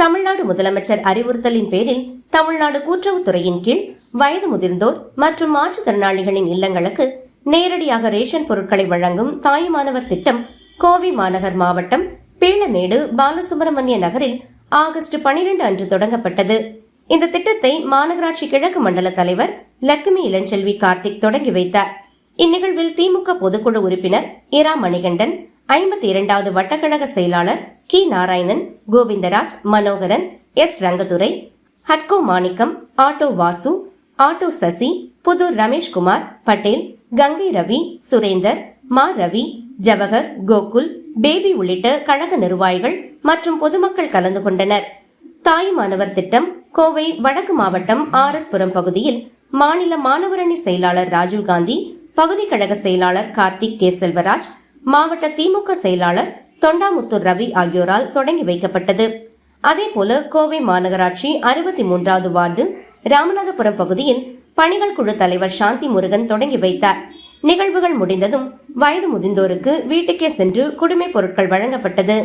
தமிழ்நாடு முதலமைச்சர் அறிவுறுத்தலின் பேரில் தமிழ்நாடு கூட்டுறவுத்துறையின் கீழ் வயது முதிர்ந்தோர் மற்றும் மாற்றுத்திறனாளிகளின் இல்லங்களுக்கு நேரடியாக ரேஷன் பொருட்களை வழங்கும் தாயுமானவர் திட்டம் கோவை மாநகர் மாவட்டம் பீளமேடு பாலசுப்பிரமணிய நகரில் ஆகஸ்ட் 12 அன்று தொடங்கப்பட்டது. இந்த திட்டத்தை மாநகராட்சி கிழக்கு மண்டல தலைவர் லட்சுமி இளஞ்செல்வி கார்த்திக் தொடங்கி வைத்தார். இந்நிகழ்வில் திமுக பொதுக்குழு உறுப்பினர் இரா மணிகண்டன், 52வது வட்டக்கழக செயலாளர் கி நாராயணன், கோவிந்தராஜ், மனோகரன், எஸ் ரங்கதுரை, ஹட்கோ மாணிக்கம், ஆட்டோ வாசு, ஆட்டோ சசி, புதூர் ரமேஷ்குமார், பட்டேல், கங்கை ரவி, சுரேந்தர், மா ரவி, ஜவஹர், கோகுல், பேபி உள்ளிட்ட கழக நிர்வாகிகள் மற்றும் பொதுமக்கள் கலந்து கொண்டனர். தாயுமானவர் திட்டம் கோவை வடக்கு மாவட்டம் RS புரம் பகுதியில் மாநில மாணவரணி செயலாளர் ராஜீவ்காந்தி, பகுதி கழக செயலாளர் கார்த்திக் கே செல்வராஜ், மாவட்ட திமுக செயலாளர் தொண்டாமுத்தூர் ரவி ஆகியோரால் தொடங்கி வைக்கப்பட்டது. அதேபோல கோவை மாநகராட்சி 63வது வார்டு ராமநாதபுரம் பகுதியில் பணிகள் குழு தலைவர் சாந்தி முருகன் தொடங்கி வைத்தார். நிகழ்வுகள் முடிந்ததும் வயது முதிர்ந்தோருக்கு வீட்டுக்கே சென்று குடிமைப் பொருட்கள் வழங்கப்பட்டது.